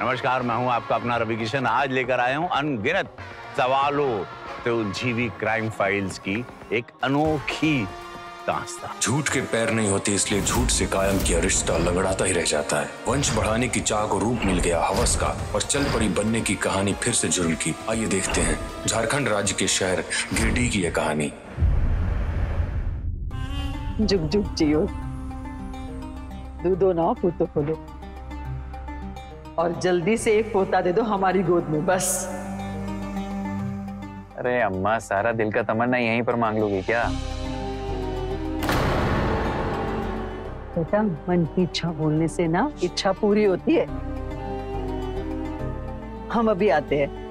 नमस्कार, मैं हूं आपका अपना रवि किशन। आज लेकर आया हूं अनगिनत सवालों से उलझी हुई क्राइम फाइल्स की एक अनोखी दास्तां। झूठ के पैर नहीं होते, इसलिए झूठ से कायम किया रिश्ता लगड़ाता ही रह जाता है। वंश बढ़ाने की चाह को रूप मिल गया हवस का, और चल पड़ी बनने की कहानी फिर से जुर्म की। आइए देखते हैं झारखंड राज्य के शहर गिरिडीह की यह कहानी। जुग जुग जियो, दूधो ना पूतो खोलो, और जल्दी से एक पोता दे दो हमारी गोद में, बस। अरे अम्मा, सारा दिल का तमन्ना यहीं पर मांग लोगी क्या? बेटा, मन की इच्छा बोलने से ना इच्छा पूरी होती है। हम अभी आते हैं।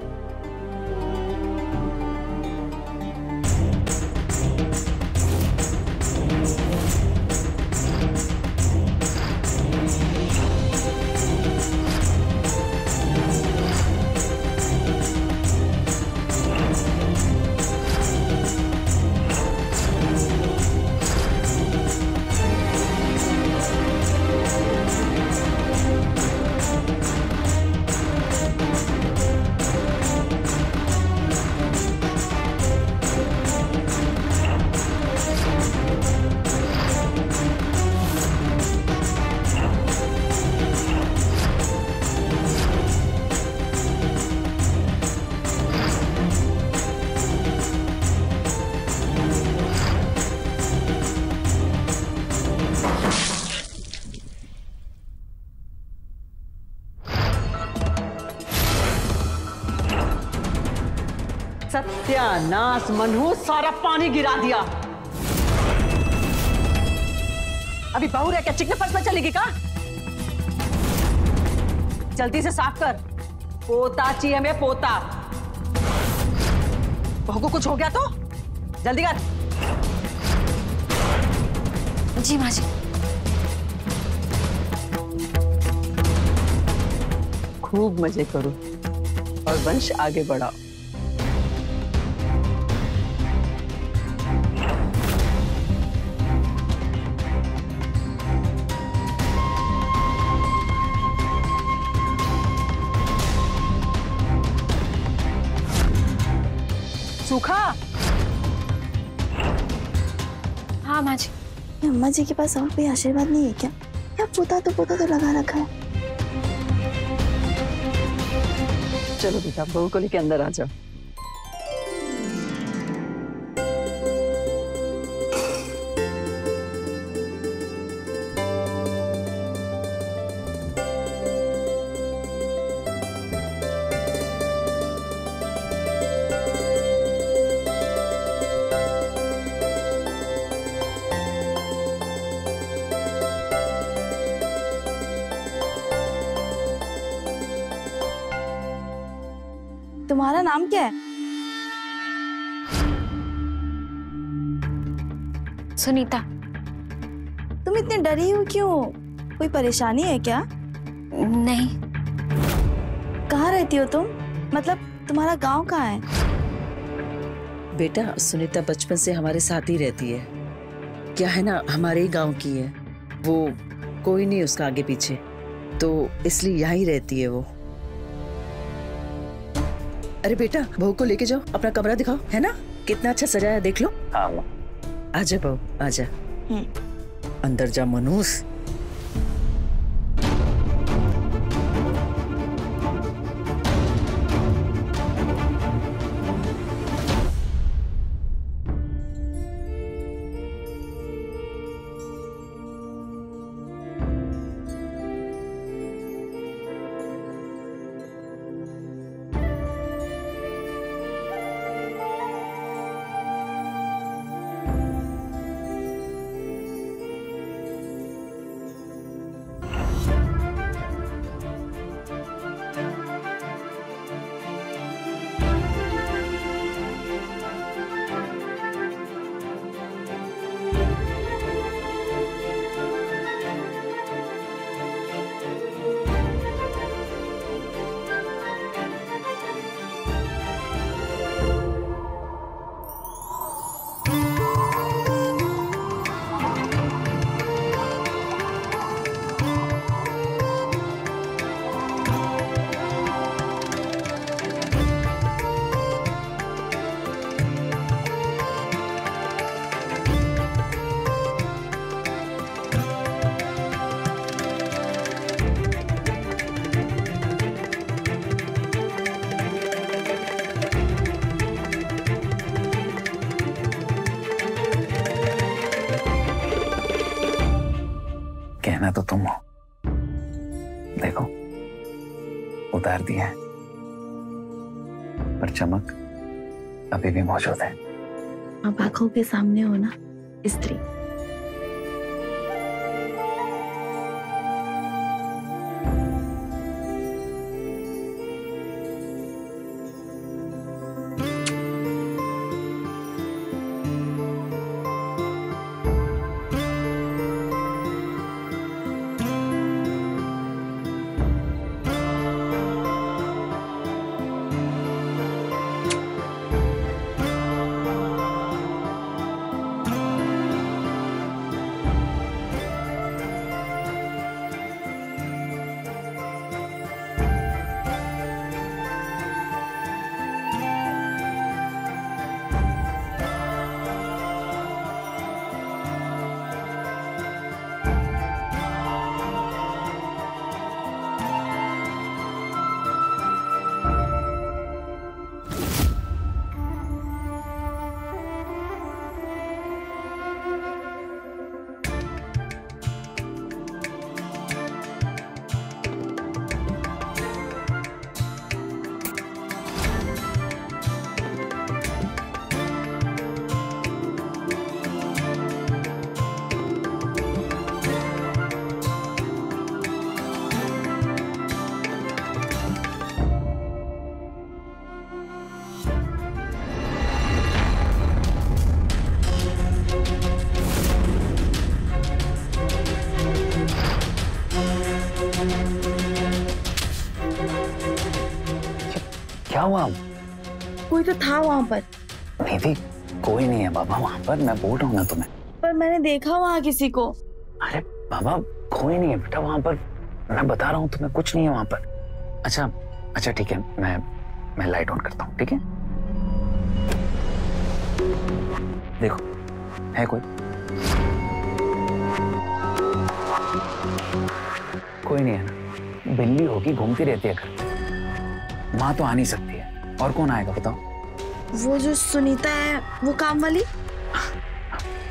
सत्यानाश मनहूस, सारा पानी गिरा दिया। अभी बहू रह क्या चिकने फर्श में चलेगी का? जल्दी से साफ कर, पोता चाहिए हमें, पोता। बहू को कुछ हो गया तो जल्दी कर। जी माँ जी। खूब मजे करो और वंश आगे बढ़ाओ। सूखा। हाँ माँ जी। अम्मा जी के पास और कोई आशीर्वाद नहीं है क्या? या पोता तो लगा रखा है। चलो बेटा, बहू को लेके अंदर आ जाओ। तुम्हारा नाम क्या है? सुनीता। तुम इतनी डरी हो क्यों? कोई परेशानी है क्या? नहीं। कहाँ रहती हो तुम? मतलब तुम्हारा गांव कहाँ है? बेटा, सुनीता बचपन से हमारे साथ ही रहती है। क्या है ना, हमारे ही गांव की है वो, कोई नहीं उसका आगे पीछे, तो इसलिए यहीं रहती है वो। अरे बेटा, बहू को लेके जाओ, अपना कमरा दिखाओ, है ना कितना अच्छा सजाया है, देख लो। हाँ माँ। आजा बहू, आजा। अंदर जा मनूस। कहना तो तुम हो। देखो उतार दिया है, पर चमक अभी भी मौजूद है। अब आंखों के सामने हो ना स्त्री। क्या हुआ? कोई तो था वहां पर। दीदी कोई नहीं है बाबा वहां पर, मैं बोल रहा हूँ ना तुम्हें। पर मैंने देखा वहां किसी को। अरे बाबा कोई नहीं है बेटा वहां पर, मैं बता रहा हूँ तुम्हें, कुछ नहीं है वहां पर। अच्छा अच्छा ठीक है, मैं लाइट ऑन करता हूँ, ठीक है? देखो है कोई? कोई नहीं है ना? बिल्ली होगी, घूमती रहती है घर में, माँ तो आ नहीं सकती है, और कौन आएगा बताओ? वो जो सुनीता है, वो काम वाली।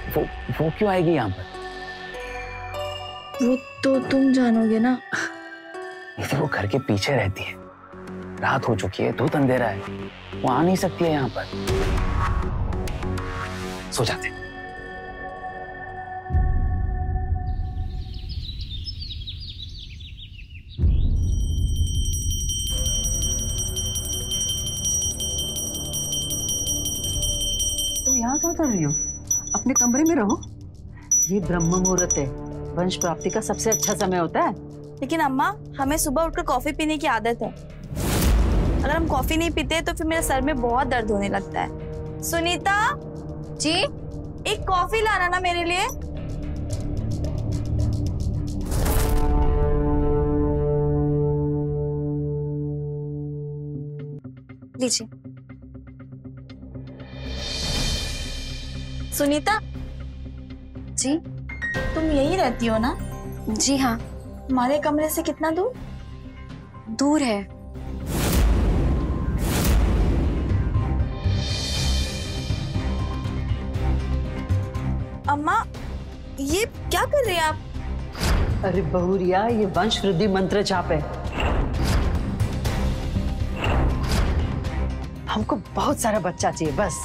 वो क्यों आएगी यहाँ पर? वो तो तुम जानोगे ना। इसे वो घर के पीछे रहती है, रात हो चुकी है, धूप अंधेरा है, वो आ नहीं सकती है यहाँ पर। सो जाते। तुम यहाँ क्या कर रही हो? अपने कमरे में रहो। ये ब्रह्म मुहूर्त है, वंश प्राप्ति का सबसे अच्छा समय होता है। लेकिन अम्मा, हमें सुबह उठकर कॉफी पीने की आदत है। अगर हम कॉफी नहीं पीते तो फिर मेरे सर में बहुत दर्द होने लगता है। सुनीता जी, एक कॉफी लाना ना मेरे लिए। लीजिए। सुनीता जी, तुम यही रहती हो ना? जी हाँ। हमारे कमरे से कितना दूर? दूर है। अम्मा, ये क्या कर रहे हैं आप? अरे बहुरिया, ये वंश वृद्धि मंत्र जाप है। हमको बहुत सारा बच्चा चाहिए बस।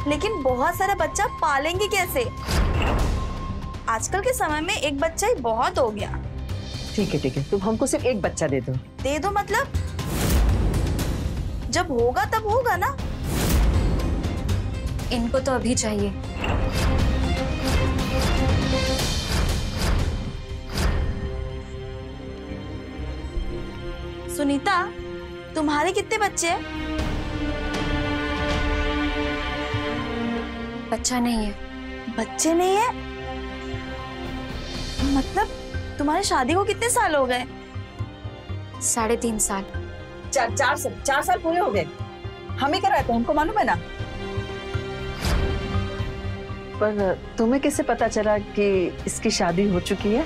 लेकिन बहुत सारा बच्चा पालेंगे कैसे? आजकल के समय में एक बच्चा ही बहुत हो गया। ठीक है, तुम हमको सिर्फ एक बच्चा दे दो। दे दो मतलब? जब होगा तब होगा ना। इनको तो अभी चाहिए। सुनीता, तुम्हारे कितने बच्चे हैं? बच्चा नहीं है। बच्चे नहीं है मतलब तुम्हारी शादी को कितने साल हो गए? 3.5 साल। 4 साल पूरे हो गए। हम ही कराए थे, हमको मालूम है ना। पर तुम्हें कैसे पता चला कि इसकी शादी हो चुकी है?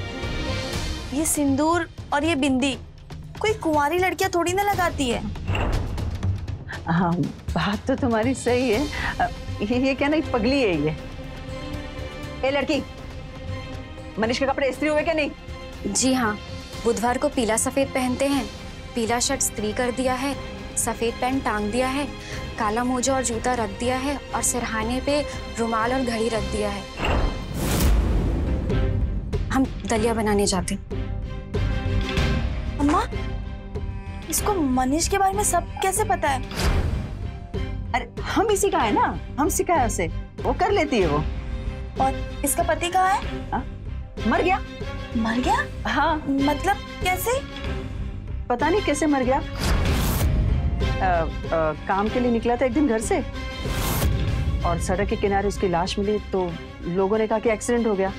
ये सिंदूर और ये बिंदी कोई कुंवारी लड़कियां थोड़ी ना लगाती है। हाँ, बात तो तुम्हारी सही है। ये क्या ना, पगली है ये। ए लड़की, मनीष के कपड़े इस्त्री हुए क्या नहीं? जी हाँ, बुधवार को पीला सफेद पहनते हैं, पीला शर्ट इस्त्री कर दिया है, सफेद पैंट टांग दिया है, काला मोजा और जूता रख दिया है और सिरहाने पे रुमाल और घड़ी रख दिया है। हम दलिया बनाने जाते। अम्मा, इसको मनीष के बारे में सब कैसे पता है? अरे हम इसी का है ना, हम सिखाया उसे, वो कर लेती है वो। और इसका पति कहाँ है? मर गया। मर गया? हाँ। मतलब कैसे? पता नहीं कैसे मर गया। काम के लिए निकला था एक दिन घर से और सड़क के किनारे उसकी लाश मिली तो लोगों ने कहा कि एक्सीडेंट हो गया।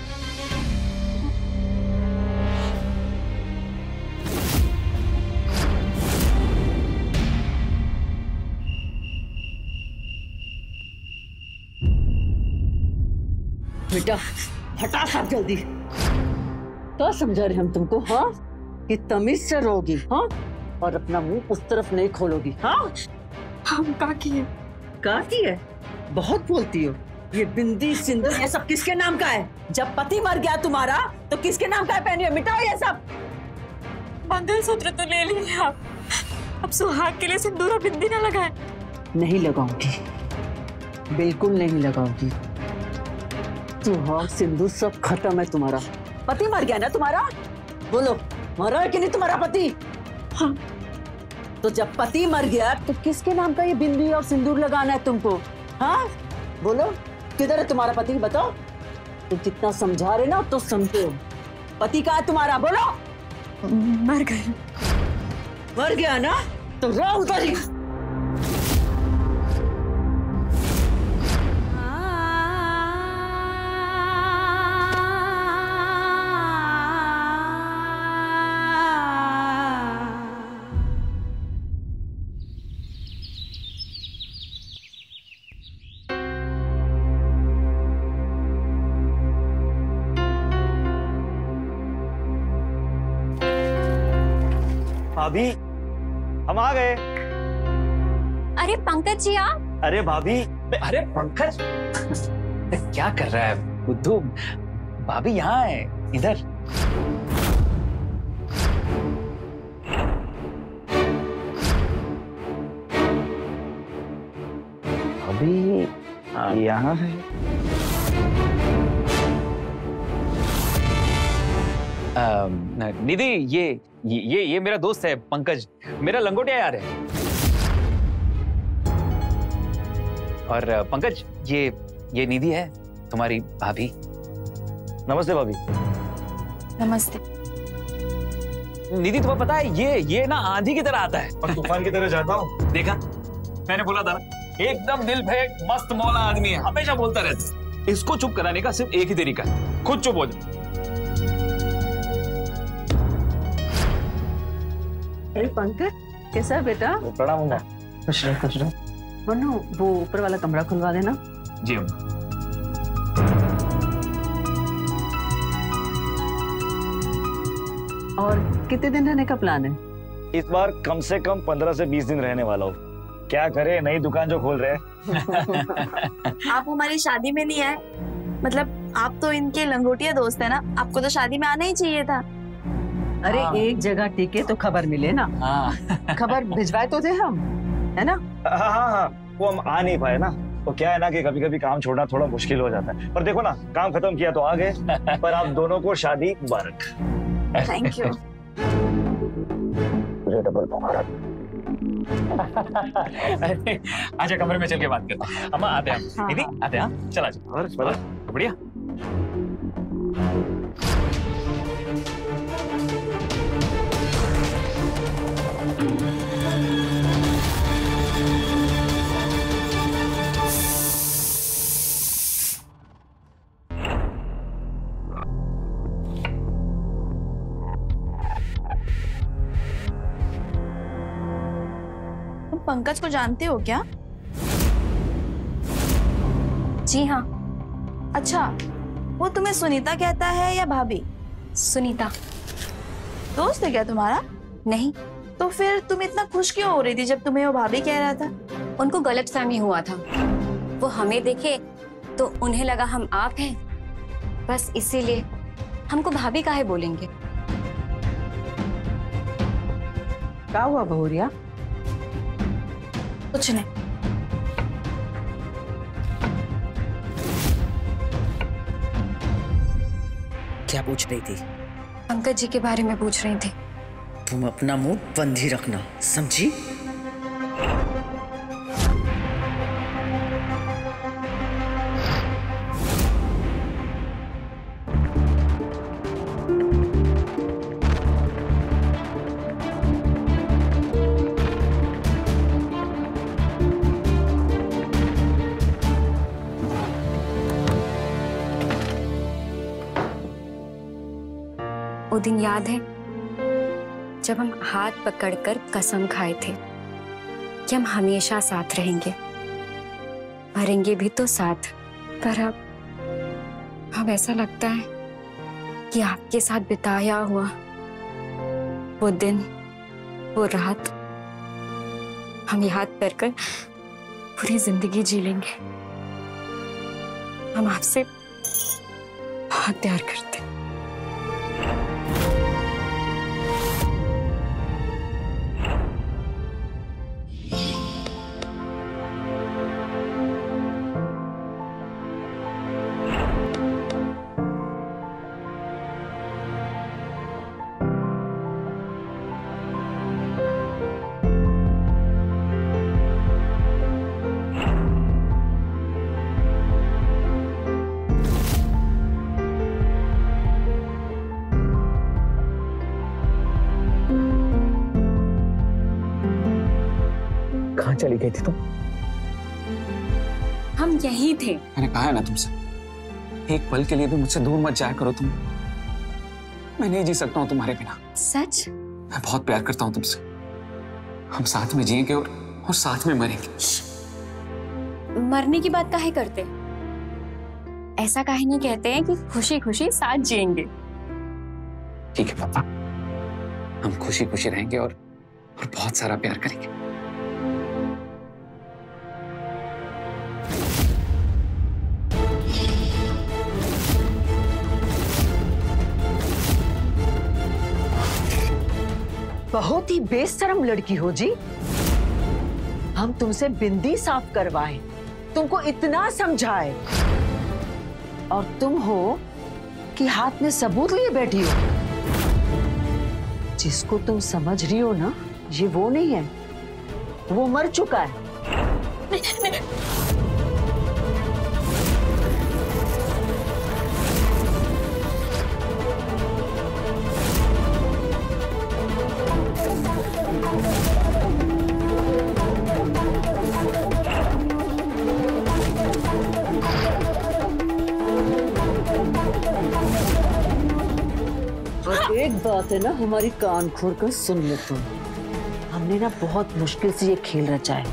बेटा हटा साहब जल्दी। क्या समझा रहे हम तुमको? हाँ, कि तमीज से रहोगी, हाँ, और अपना मुंह उस तरफ नहीं खोलोगी। हाँ, हम काकी है। काकी है? बहुत बोलती हो। ये बिंदी सिंदूर ये सब किसके नाम का है? जब पति मर गया तुम्हारा तो किसके नाम का है? पहनिए, मिटाओ ये सब। मंगलसूत्र तो ले लिए आप, अब सुहाग के लिए सिंदूर और बिंदी ना लगाए। नहीं लगाऊंगी, बिल्कुल नहीं लगाऊंगी। सुहाग सिंदूर सब खत्म है तुम्हारा। पति मर गया ना तुम्हारा? बोलो, मरा है कि नहीं तुम्हारा पति? हाँ। तो जब पति मर गया तो किसके नाम का ये बिंदी और सिंदूर लगाना है तुमको? हाँ, बोलो, किधर है तुम्हारा पति? बताओ। तुम जितना समझा रहे ना तो समझो। पति कहाँ है तुम्हारा? बोलो। मर गए। मर गया ना तो रहो उधर ही। भाभी, हम आ गए। अरे पंकज जी आप। अरे भाभी। अरे पंकज, क्या कर रहा है बुद्धू? भाभी यहाँ है, इधर। भाभी यहाँ है। निधि, ये मेरा दोस्त है पंकज, मेरा लंगोटिया यार है। और पंकज, ये निधि है, तुम्हारी भाभी। नमस्ते भाभी। नमस्ते। निधि, तुम्हें पता है ये ना आंधी की तरह आता है और तूफान की तरह जाता हूँ। देखा, मैंने बोला था ना, एकदम दिल फेंक मस्त मौला आदमी है, हमेशा बोलता रहता है। इसको चुप कराने का सिर्फ एक ही तरीका है, खुद चुप हो जाओ। अरे पंकज, कैसा है बेटा? प्रणाम अम्मा। खुश रहो। मनु, वो ऊपर वाला कमरा खुलवा देना। जी अम्मा। और कितने दिन रहने का प्लान है? इस बार कम से कम 15 से 20 दिन रहने वाला हूँ। क्या करे, नई दुकान जो खोल रहे हैं। आप हमारी शादी में नहीं आए, मतलब आप तो इनके लंगोटिया दोस्त है ना, आपको तो शादी में आना ही चाहिए था। अरे एक जगह टिके तो खबर मिले ना। खबर भिजवाए तो थे हम, है ना? हाँ, वो हम आ नहीं पाए ना। तो क्या है ना कि कभी कभी काम छोड़ना थोड़ा मुश्किल हो जाता है, पर देखो ना, काम खत्म किया तो आ गए। पर आप दोनों को शादी मुबारक। Thank you. अच्छा, कमरे में चल के बात करते हैं। अम्मा आते हैं हम। निधि आते हैं। चला बढ़िया। पंकज को जानते हो क्या? जी हाँ। अच्छा, वो तुम्हें सुनीता कहता है या भाभी? सुनीता। दोस्त है क्या तुम्हारा? नहीं। तो फिर तुम इतना खुश क्यों हो रही थी जब तुम्हें वो भाभी कह रहा था? उनको गलतफहमी हुआ था, वो हमें देखे तो उन्हें लगा हम आप हैं, बस इसीलिए हमको भाभी काहे बोलेंगे? क्या हुआ बहुरिया? कुछ नहीं। क्या पूछ रही थी? पंकज जी के बारे में पूछ रही थी। तुम अपना मुंह बंद ही रखना, समझी? वो दिन याद है जब हम हाथ पकड़कर कसम खाए थे कि हम हमेशा साथ रहेंगे, मरेंगे भी तो साथ। पर अब ऐसा लगता है कि आपके साथ बिताया हुआ वो दिन, वो रात हम याद कर पूरी जिंदगी जी लेंगे। हम आपसे बहुत प्यार करते हैं। कहाँ चली गई थी तुम? हम यहीं थे। मैंने कहा है ना तुमसे, एक पल के लिए भी मुझसे दूर मत जाया करो तुम। मैं नहीं जी सकता हूँ तुम्हारे बिना। सच? मैं बहुत प्यार करता हूँ तुमसे। हम साथ में जिएंगे और साथ में मरेंगे। मरने की बात काहे करते? ऐसा काहे नहीं कहते हैं कि खुशी खुशी साथ जिएंगे? ठीक है पापा, हम खुशी खुशी रहेंगे और बहुत सारा प्यार करेंगे। बहुत ही बेशरम लड़की हो जी। हम तुमसे बिंदी साफ करवाए, तुमको इतना समझाए, और तुम हो कि हाथ में सबूत लिए बैठी हो। जिसको तुम समझ रही हो ना, ये वो नहीं है, वो मर चुका है। एक बात है ना, हमारी कान खोल कर सुन लो तुम। हमने ना बहुत मुश्किल से ये खेल रचा है,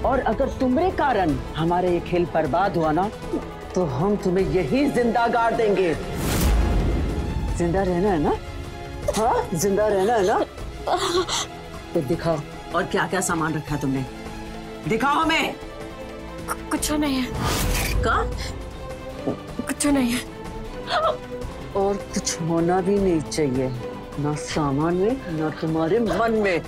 और अगर तुम्हारे कारण हमारा ये खेल बर्बाद हुआ ना, तो हम तुम्हें यही जिंदा गाड़ देंगे। जिंदा रहना है ना? हाँ, जिंदा रहना है ना? तो दिखाओ, और क्या क्या सामान रखा है तुमने? दिखाओ हमें। कुछ नहीं है। का? कुछ नहीं है। और कुछ होना भी नहीं चाहिए, ना सामान में ना तुम्हारे मन में।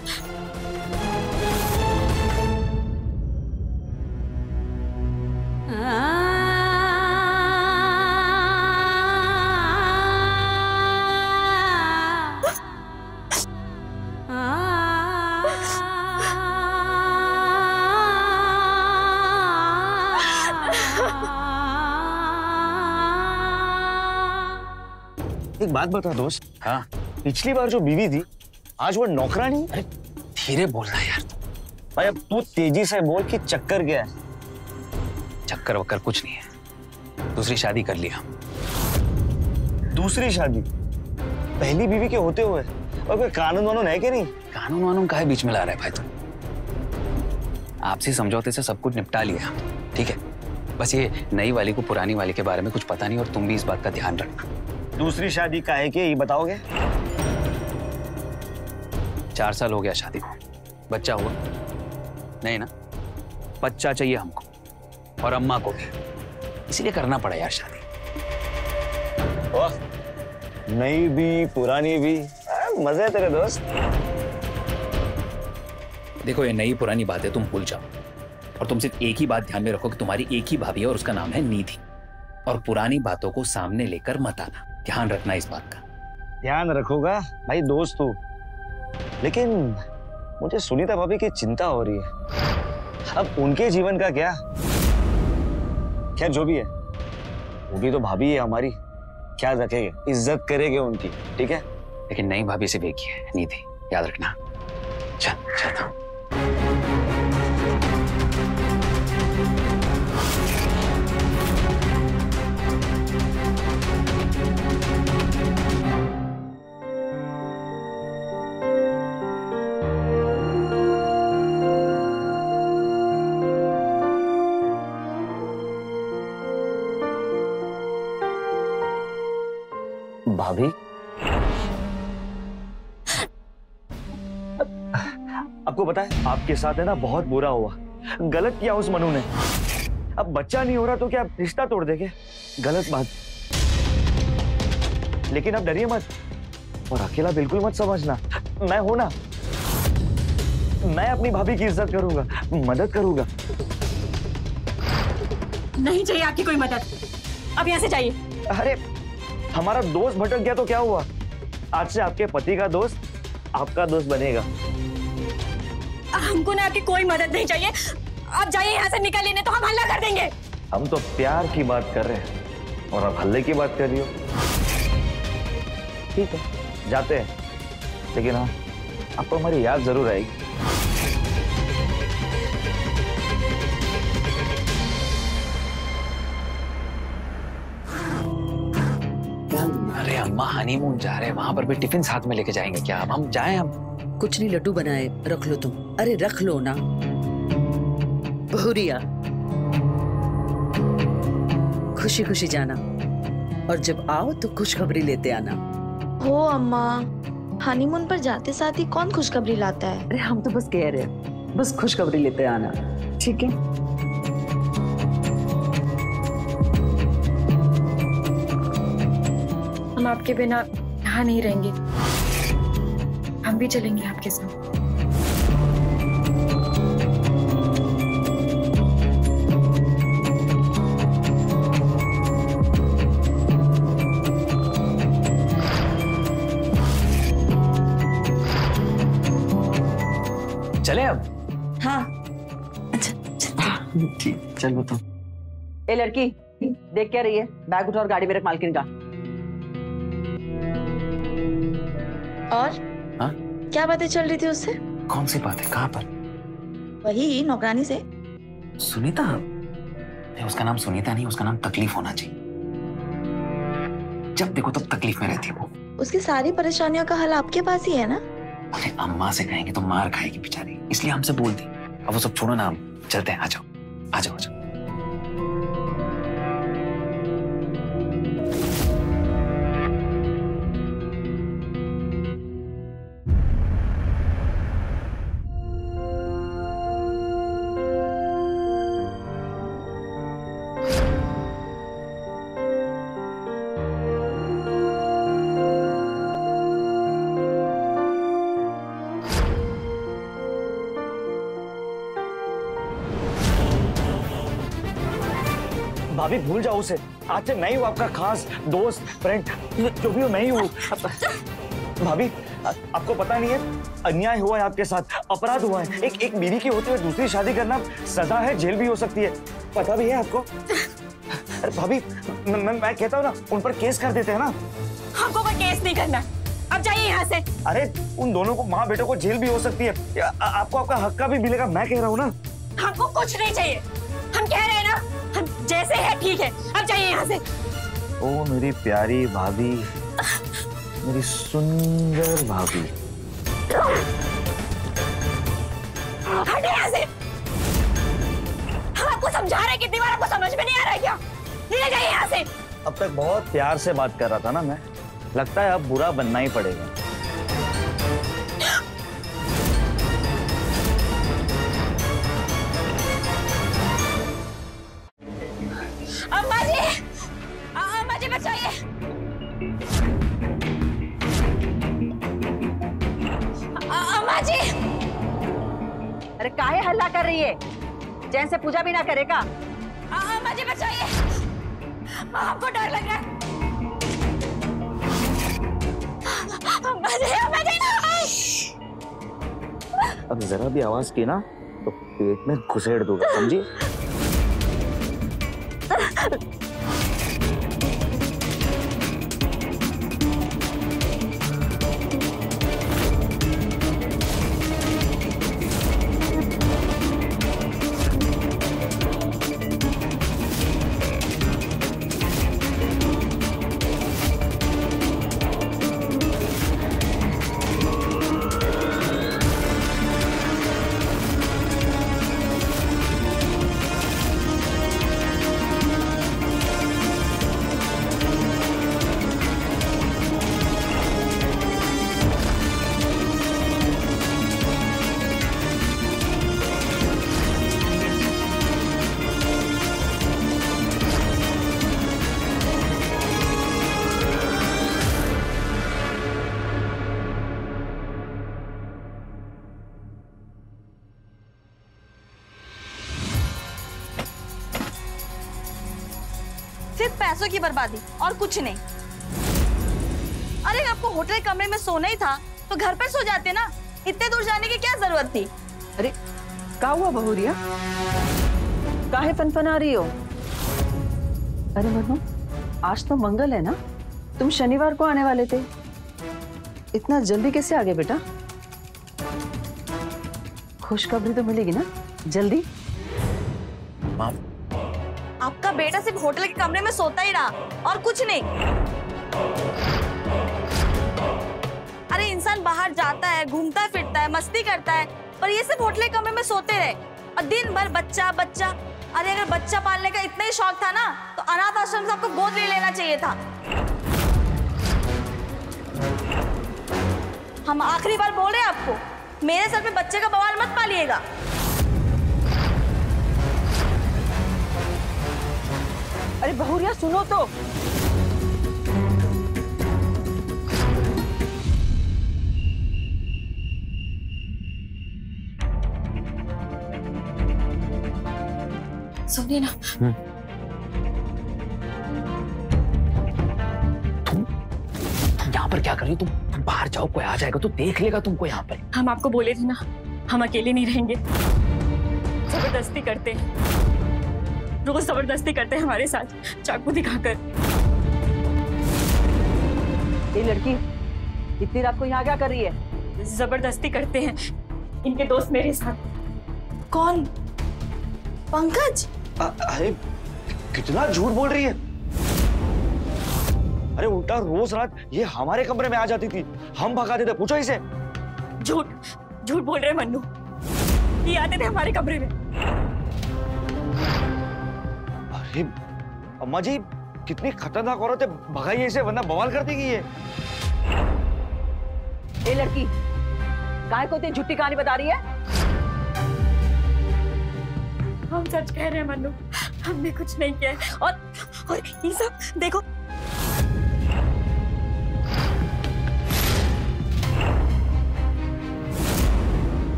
एक बात बता दोस्त। हाँ, पिछली बार जो बीवी थी, आज वो नौकरानी। अरे धीरे बोल रहा है यार। भाई अब तू तेजी से बोल कि चक्कर क्या है? चक्कर वक्कर कुछ नहीं है, दूसरी शादी कर लिया। दूसरी शादी? पहली बीवी के होते हुए? और कोई कानून वानून है कि नहीं? कानून वानून काहे बीच में ला रहा है भाई तुम? आपसी समझौते से सब कुछ निपटा लिया, ठीक है? बस ये नई वाली को पुरानी वाली के बारे में कुछ पता नहीं, और तुम भी इस बात का ध्यान रखना। दूसरी शादी काहे के, ये बताओगे? 4 साल हो गया शादी को, बच्चा हुआ नहीं ना? बच्चा चाहिए हमको और अम्मा को भी, इसीलिए करना पड़ा यार शादी। वाह, नई भी पुरानी भी, मजे है तेरे दोस्त। देखो ये नई पुरानी बात है, तुम भूल जाओ और तुम सिर्फ एक ही बात ध्यान में रखो कि तुम्हारी एक ही भाभी है और उसका नाम है निधि। और पुरानी बातों को सामने लेकर मत आना, ध्यान रखना इस बात का। ध्यान रखूंगा भाई, दोस्त हूँ। लेकिन मुझे सुनीता भाभी की चिंता हो रही है। अब उनके जीवन का क्या? खैर जो भी है, वो भी तो भाभी है हमारी। क्या रखेंगे, इज्जत करेंगे उनकी, ठीक है? लेकिन नई भाभी से बेकी है निधि, याद रखना। चल चलता हूँ। भाभी, आपको पता है आपके साथ है ना बहुत बुरा हुआ, गलत किया उस मनु ने। अब बच्चा नहीं हो रहा तो क्या रिश्ता तोड़ देंगे? गलत बात। लेकिन अब डरिए मत और अकेला बिल्कुल मत समझना, मैं हूं ना। मैं अपनी भाभी की इज्जत करूंगा, मदद करूंगा। नहीं चाहिए आपकी कोई मदद, अब यहाँ से जाइए। अरे हमारा दोस्त भटक गया तो क्या हुआ? आज से आपके पति का दोस्त आपका दोस्त बनेगा। हमको ना आपकी कोई मदद नहीं चाहिए, आप जाइए यहाँ से, निकल लेने तो हम हल्ला कर देंगे। हम तो प्यार की बात कर रहे हैं और आप हल्ले की बात कर रही हो। ठीक है जाते हैं, लेकिन हाँ आपको हमारी याद जरूर आएगी। अरे अम्मा हनीमून जा रहे हैं, वहां पर भी टिफिन साथ में लेके जाएंगे क्या? अब हम जाएं? हम कुछ नहीं, लड्डू बनाए रख लो तुम। अरे रख लो ना बहुरिया, खुशी खुशी जाना और जब आओ तो खुशखबरी लेते आना। हो अम्मा, हनीमून पर जाते साथ ही कौन खुशखबरी लाता है? अरे हम तो बस कह रहे हैं, बस खुशखबरी लेते आना, ठीक है? हम आपके बिना यहाँ नहीं रहेंगे, हम भी चलेंगे आपके साथ। चले अब? हाँ ठीक, चलो तो। ए लड़की, देख क्या रही है? बैग उठा और गाड़ी में रख मालकिन का। और हाँ? क्या बातें चल रही थी उससे? कौन सी बात है, कहाँ पर? वही नौकरानी से। सुनीता? नहीं, उसका नाम सुनीता नहीं, उसका नाम तकलीफ होना चाहिए। जब देखो तब तकलीफ में रहती है वो। उसकी सारी परेशानियों का हल आपके पास ही है ना? अरे अम्मा से कहेंगे तो मार खाएगी बेचारी, इसलिए हमसे बोल दी। अब वो सब छोड़ो ना, हम चलते हैं। आ जाओ आ जाओ आ जाओ। भाभी भूल जाओ उसे, आज से मैं ही हूँ आपका खास दोस्त, फ्रेंड, जो भी हो मैं ही हूँ। भाभी आपको पता नहीं है, अन्याय हुआ है आपके साथ, अपराध हुआ है। एक बीवी की होते हुए दूसरी शादी करना सजा है, जेल भी हो सकती है, पता भी है आपको? अरे भाभी मैं कहता हूँ ना, उन पर केस कर देते हैं ना। हमको कोई केस नहीं करना, अब जाइए यहाँ से। अरे उन दोनों को, माँ बेटों को जेल भी हो सकती है, आपको आपका हक का भी मिलेगा, मैं कह रहा हूँ ना। हमको कुछ नहीं चाहिए, हम कह रहे हैं ना, हम जैसे है ठीक है, अब जाइए यहाँ से। ओ मेरी प्यारी भाभी, मेरी सुंदर भाभी। हटे यहाँ से। हम आपको समझा रहे हैं, कितनी बार आपको समझ में नहीं आ रहा है क्या? ले जाइए यहाँ से। अब तक बहुत प्यार से बात कर रहा था ना मैं, लगता है अब बुरा बनना ही पड़ेगा। अम्मा जी बचाइए। अरे काहे हल्ला कर रही है? चैन से पूजा भी ना करेगा? मुझे बचाइए, हमको डर लग रहा है। अब जरा भी आवाज की ना तो पेट में घुसेड़ दूंगा, समझी? सिर्फ पैसों की बर्बादी और कुछ नहीं। अरे आपको होटल कमरे में सोना ही था तो घर पर सो जाते ना, इतने दूर जाने की क्या जरूरत थी? अरे क्या हुआ बहुरिया, काहे फनफना रही हो? अरे मनु, आज तो मंगल है ना, तुम शनिवार को आने वाले थे, इतना जल्दी कैसे आ गए बेटा? खुशखबरी तो मिलेगी ना जल्दी? माँ, आपका बेटा सिर्फ होटल के कमरे में सोता ही रहा और कुछ नहीं। अरे इंसान बाहर जाता है, घूमता फिरता है, मस्ती करता है, पर ये सिर्फ होटल के कमरे में सोते रहे और दिन भर बच्चा बच्चा। अरे अगर बच्चा पालने का इतना ही शौक था ना तो अनाथ आश्रम से आपको गोद ले लेना चाहिए था। हम आखिरी बार बोल रहे हैं आपको, मेरे सर पे बच्चे का बवाल मत पालिएगा। अरे बहुरिया सुनो तो, सुनिए ना, तुम यहाँ पर क्या कर रही हो? तुम बाहर जाओ, कोई आ जाएगा तो देख लेगा तुमको यहाँ पर। हम आपको बोले थे ना हम अकेले नहीं रहेंगे। जबरदस्ती करते हैं, रोज जबरदस्ती करते हैं हमारे साथ, चाकू दिखाकर। ये लड़की इतनी रात को यहाँ क्या कर रही है? जबरदस्ती करते हैं इनके दोस्त मेरे साथ। कौन? पंकज? अरे कितना झूठ बोल रही है। अरे उल्टा रोज रात ये हमारे कमरे में आ जाती थी, हम भगाते थे, पूछो इसे। झूठ झूठ बोल रहे मन्नू, ये आते थे हमारे कमरे में। अरे अम्मा जी कितनी खतरनाक औरत है, भगाइए इसे वरना बवाल कर देगी ये। ये लड़की काहे को इतनी झूठी कहानी बता रही है? हम सच कह रहे हैं मन्नू, हमने कुछ नहीं किया है। और ये सब देखो,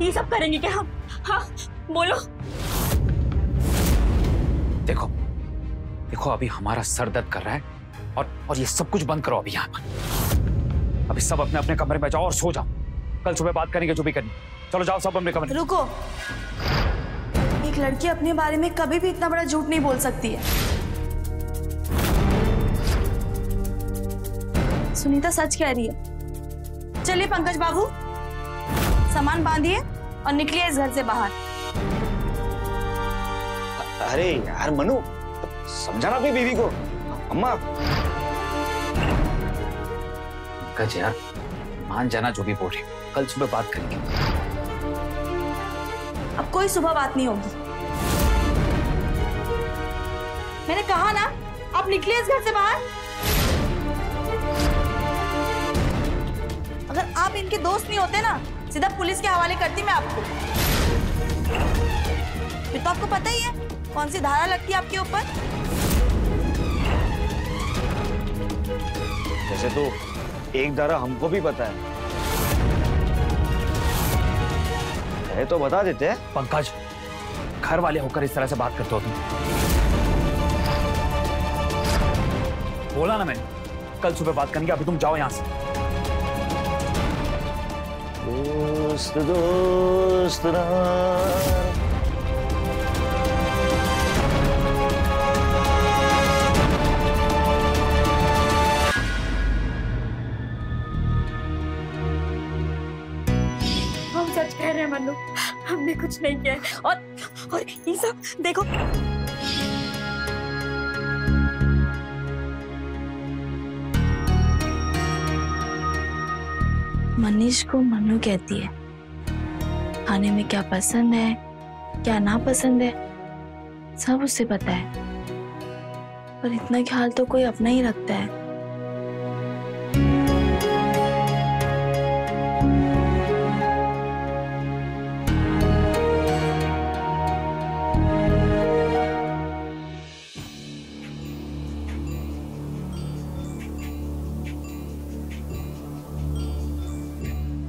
ये सब करेंगे क्या हम? हाँ बोलो। देखो देखो, अभी हमारा सर दर्द कर रहा है और ये सब कुछ बंद करो अभी यहाँ पर। अभी सब अपने अपने कमरे में जाओ और सो जाओ, कल सुबह बात करेंगे जो भी करनी। चलो जाओ सब अपने कमरे। रुको, एक लड़की अपने बारे में कभी भी इतना बड़ा झूठ नहीं बोल सकती है। सुनीता सच कह रही है। चलिए पंकज बाबू, सामान बांधिए और निकलिए इस घर से बाहर। अरे यार मनु, समझाना अपनी बीवी को। अम्मा पंकज यार, मान जाना जो भी बोल रही, कल सुबह बात करेंगे। अब कोई सुबह बात नहीं होगी, मैंने कहा ना। आप निकलिए इस घर से बाहर। अगर आप इनके दोस्त नहीं होते ना, सीधा पुलिस के हवाले करती मैं आपको। फिर तो आपको पता ही है कौन सी धारा लगती है आपके ऊपर। वैसे तो एक धारा हमको भी पता है, है तो बता देते हैं। पंकज, घर वाले होकर इस तरह से बात करते हो तुम? बोला ना मैंने, कल सुबह बात करेंगे, अभी तुम जाओ यहाँ से। दोस्त दोस्त ना। हम सच कह रहे हैं मन्नू, हमने कुछ नहीं किया है। और ये सब देखो। मनीष को मन्नू कहती है। खाने में क्या पसंद है, क्या नापसंद है, सब उससे पता है। पर इतना ख्याल तो कोई अपना ही रखता है।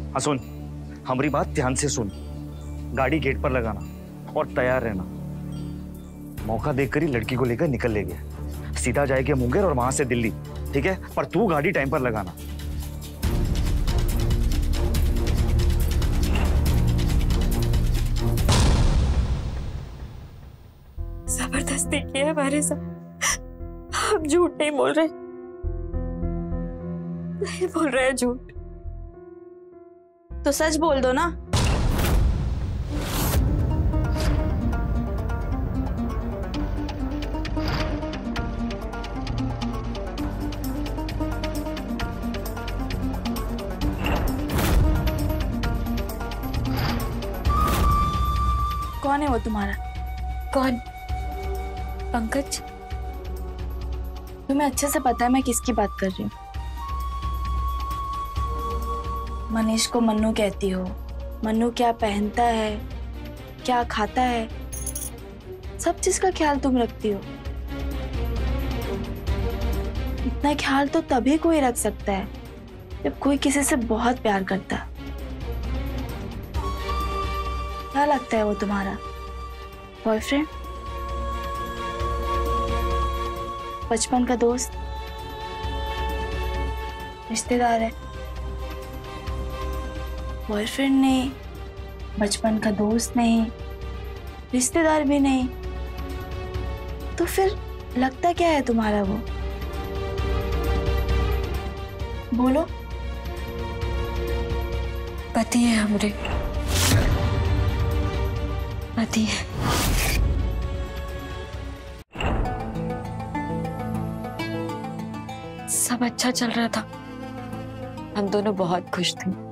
हाँ सुन, हमारी बात ध्यान से सुन। गाड़ी गेट पर लगाना और तैयार रहना। मौका देखकर ही लड़की को लेकर निकल ले गया। सीधा जाएगा मुंगेर और वहां से दिल्ली, ठीक है? पर तू गाड़ी टाइम पर लगाना। जबरदस्ती किया है हमारे साथ। हम झूठ नहीं बोल रहे, नहीं बोल रहे हैं झूठ। तो सच बोल दो ना। कौन है वो तुम्हारा? कौन? पंकज। तुम्हें अच्छे से पता है मैं किसकी बात कर रही हूँ। मनीष को मन्नू कहती हो। मन्नू क्या पहनता है, क्या खाता है, सब चीज का ख्याल तुम रखती हो। इतना ख्याल तो तभी कोई रख सकता है जब कोई किसी से बहुत प्यार करता है। क्या लगता है वो तुम्हारा बॉयफ्रेंड, बचपन का दोस्त, रिश्तेदार है? बॉयफ्रेंड नहीं, बचपन का दोस्त नहीं, रिश्तेदार भी नहीं, तो फिर लगता क्या है तुम्हारा वो? बोलो। पति है हमरे, पति है। सब अच्छा चल रहा था, हम दोनों बहुत खुश थे।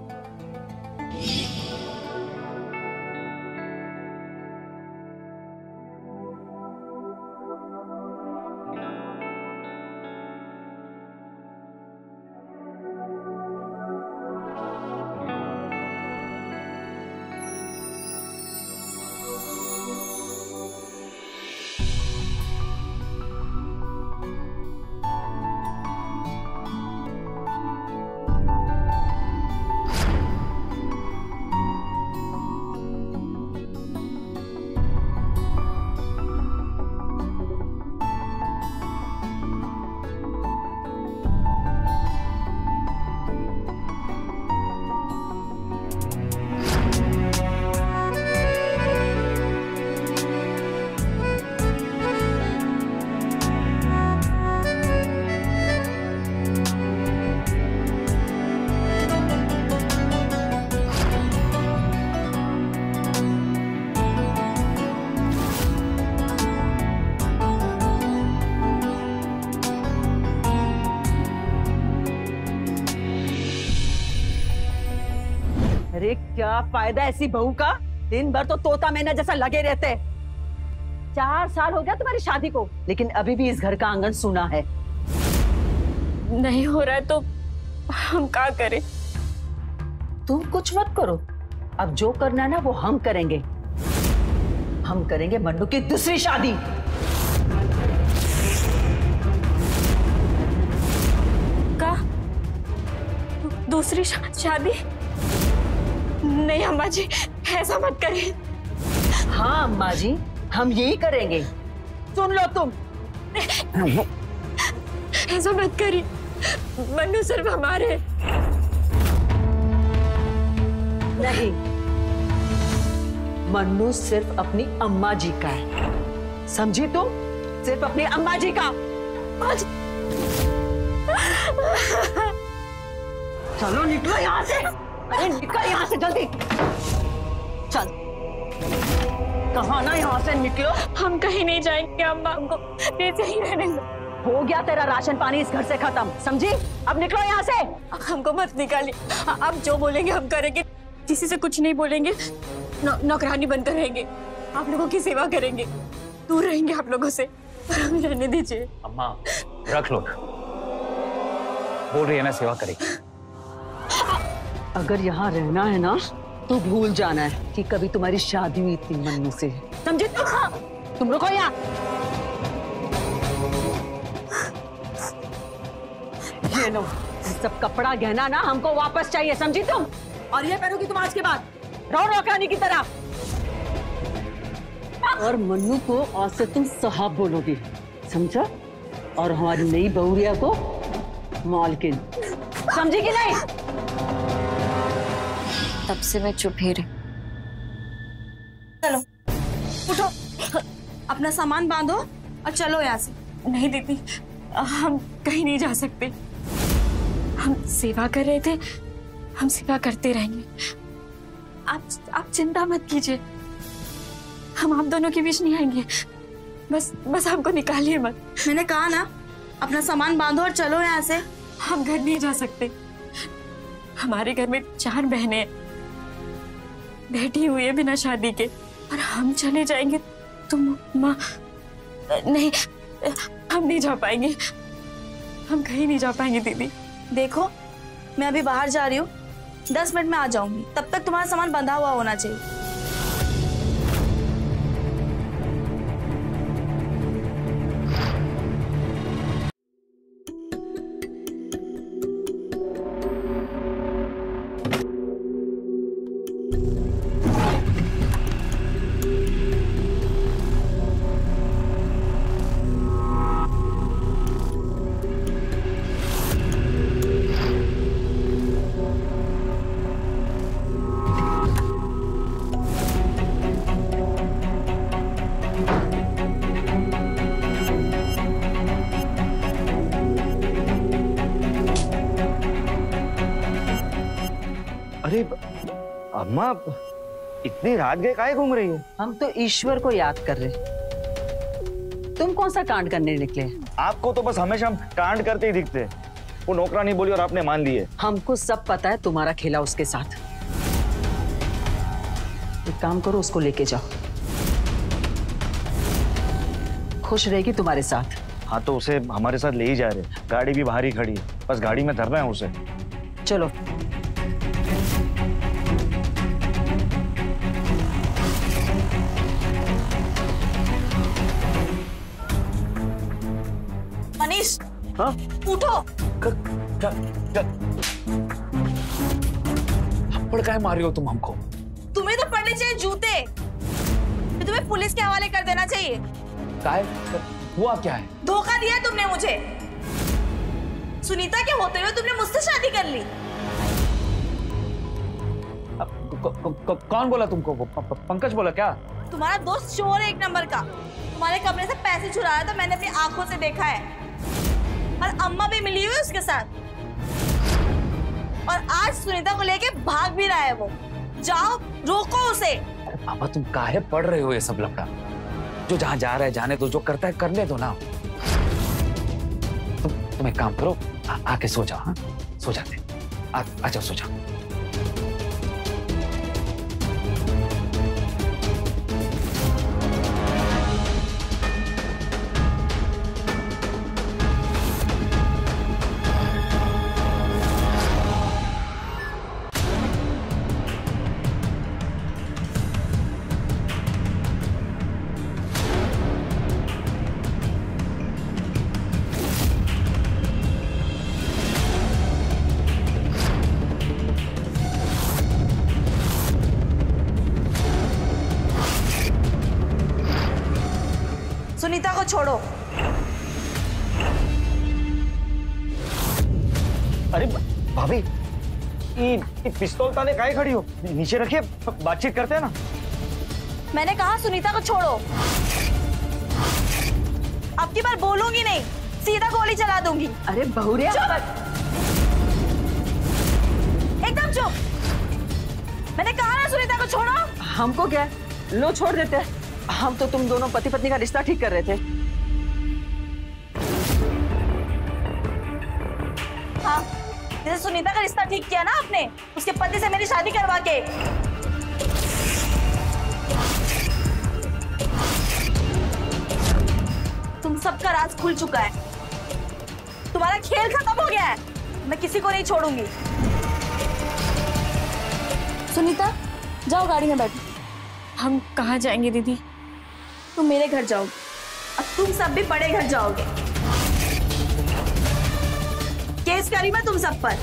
अरे क्या फायदा ऐसी बहू का, दिन भर तो तोता मैना जैसा लगे रहते। 4 साल हो गया तुम्हारी शादी को, लेकिन अभी भी इस घर का आंगन सूना है। नहीं हो रहा है तो हम क्या करें? तुम कुछ मत करो, अब जो करना है ना वो हम करेंगे। हम करेंगे मन्नू की दूसरी शादी। का? दूसरी शादी? नहीं अम्मा जी, ऐसा मत करिए। हाँ अम्मा जी, हम यही करेंगे। सुन लो तुम। ऐसा मत करिए, मन्नू सिर्फ हमारे। नहीं, मन्नू सिर्फ अपनी अम्मा जी का है, समझी तुम? सिर्फ अपनी अम्मा जी का। चलो निकलो यहाँ से। अरे निकल यहाँ से जल्दी। चल, कहाँ ना यहाँ से निकलो। हम कहीं नहीं जाएंगे अम्मा, हमको ऐसे ही रहने दो। हो गया तेरा राशन पानी इस घर से खत्म, समझी? अब निकलो यहाँ से। हमको मत निकालिए, आप जो बोलेंगे हम करेंगे, किसी से कुछ नहीं बोलेंगे, नौकरानी बनकर रहेंगे, आप लोगों की सेवा करेंगे, दूर रहेंगे आप लोगों से, पर हमें रहने दीजिए। अम्मा रख लो ना, बोल रही है ना सेवा करेगी। अगर यहाँ रहना है ना तो भूल जाना है कि कभी तुम्हारी शादी हुई थी मन्नू से, समझे? तुम रुको यहाँ। ये लो, सब कपड़ा गहना ना हमको वापस चाहिए, समझी तुम? और ये पहनोगी तुम आज के बाद, रहो नौकरानी की तरह। और मन्नू को आज से तुम साहब बोलोगी, समझा? और हमारी नई बहुरिया को मालकिन, समझी कि नहीं? तब से मैं चुप ही रही। चलो उठो, अपना सामान बांधो और चलो यहाँ से। नहीं दीदी, हम कहीं नहीं जा सकते, हम सेवा कर रहे थे, हम सेवा करते रहेंगे। आप चिंता मत कीजिए, हम आप दोनों के बीच नहीं आएंगे, बस हमको निकालिए मत। मैंने कहा ना, अपना सामान बांधो और चलो यहाँ से। हम घर नहीं जा सकते, हमारे घर में 4 बहनें हैं, बैठी हुई है बिना शादी के, और हम चले जाएंगे तो माँ, नहीं, हम नहीं जा पाएंगे, हम कहीं नहीं जा पाएंगे दीदी। देखो, मैं अभी बाहर जा रही हूँ, 10 मिनट में आ जाऊंगी, तब तक तुम्हारा सामान बंधा हुआ होना चाहिए। अरे अम्मा, इतनी रात गए काहे घूम रही है? हम तो ईश्वर को याद कर रहे। तुम कौन सा कांड करने निकले? आपको तो बस हमेशा हम कांड करते ही दिखते हैं। वो नौकरानी बोली और आपने मान लिए। हमको सब पता है तुम्हारा खेला उसके साथ। एक काम करो, उसको लेके जाओ, खुश रहेगी तुम्हारे साथ। हाँ तो उसे हमारे साथ ले ही जा रहे, गाड़ी भी बाहर ही खड़ी है, बस गाड़ी में धरना है उसे। चलो। मनीष, हाँ? उठो। थप्पड़ काहे मार रही हो तुम हमको? तुम्हें तो पड़ने चाहिए जूते, तो तुम्हें पुलिस के हवाले कर देना चाहिए। काहे? हुआ क्या है? धोखा दिया तुमने मुझे। सुनीता के होते हुए तुमने मुझसे शादी कर ली। कौन बोला तुमको? पंकज बोला क्या? तुम्हारा दोस्त चोर है एक नंबर का, तुम्हारे कमरे से पैसे चुरा रहा था, मैंने अपनी आंखों से देखा है, और अम्मा भी मिली हुई उसके साथ, और आज सुनीता को लेके भाग भी रहा है वो। जाओ, रोको उसे। अरे पापा, तुम काहे पढ़ रहे हो ये सब लफड़ा? जो जहां जा रहा है जाने दो, जो करता है करने दो ना। तुम एक काम करो, आके सो जाओ। हाँ, सो जाते। आ जाओ, सो जाओ। को छोड़ो। अरे भाभी, ये पिस्तौल ताने काहे खड़ी हो? नीचे रखिए, बातचीत करते हैं ना। मैंने कहा सुनीता को छोड़ो। अब की बार बोलूंगी नहीं, सीधा गोली चला दूंगी। अरे बहुरिया, एकदम चुप। मैंने कहा ना सुनीता को छोड़ो। हमको क्या, लो छोड़ देते हैं। हम तो तुम दोनों पति पत्नी का रिश्ता ठीक कर रहे थे। हाँ, जैसे सुनीता का रिश्ता ठीक किया ना आपने, उसके पति से मेरी शादी करवा के। तुम सबका राज खुल चुका है, तुम्हारा खेल खत्म हो गया है। मैं किसी को नहीं छोड़ूंगी। सुनीता, जाओ गाड़ी में बैठो। हम कहाँ जाएंगे दीदी? तुम मेरे घर जाओगे, अब तुम सब भी बड़े घर जाओगे। केस करी मैं तुम सब पर।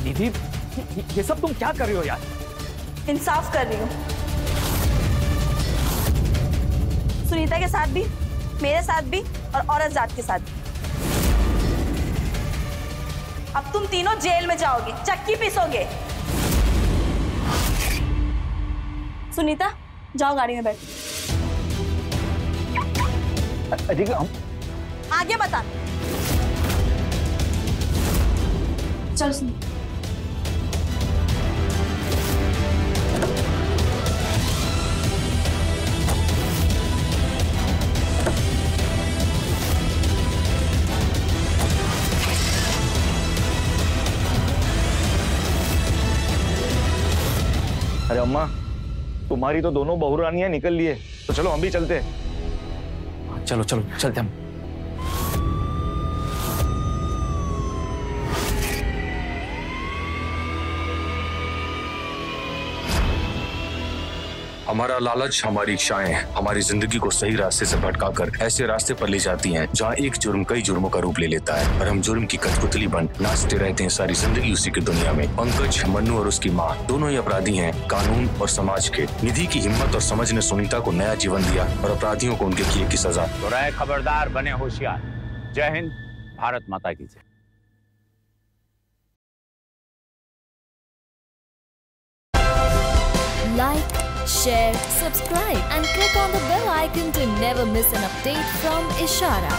दीदी, ये सब तुम क्या कर रही हो यार? इंसाफ कर रही हूँ। सुनीता के साथ भी, मेरे साथ भी और औरत जात के साथ भी। अब तुम तीनों जेल में जाओगे, चक्की पीसोगे। सुनीता, जाओ गाड़ी में बैठो। ठीक है, हम आगे बता। चल सुन। अरे अम्मा, तुम्हारी तो दोनों बहुरानियां निकल लिए, तो चलो हम भी चलते हैं। चलो चलो चलते हम। हमारा लालच, हमारी इच्छाएं हमारी जिंदगी को सही रास्ते से भटकाकर ऐसे रास्ते पर ले जाती हैं जहां एक जुर्म कई जुर्मों का रूप ले लेता है और हम जुर्म की कठपुतली बन नाचते रहते हैं सारी जिंदगी उसी की दुनिया में। पंकज, मन्नू और उसकी माँ दोनों ही अपराधी हैं, कानून और समाज के। निधि की हिम्मत और समझ ने सुनीता को नया जीवन दिया और अपराधियों को उनके किए की सजा। तो रहे खबरदार, बने होशियार। जय हिंद, भारत माता की जय। Like, share, subscribe and click on the bell icon to never miss an update from Ishara.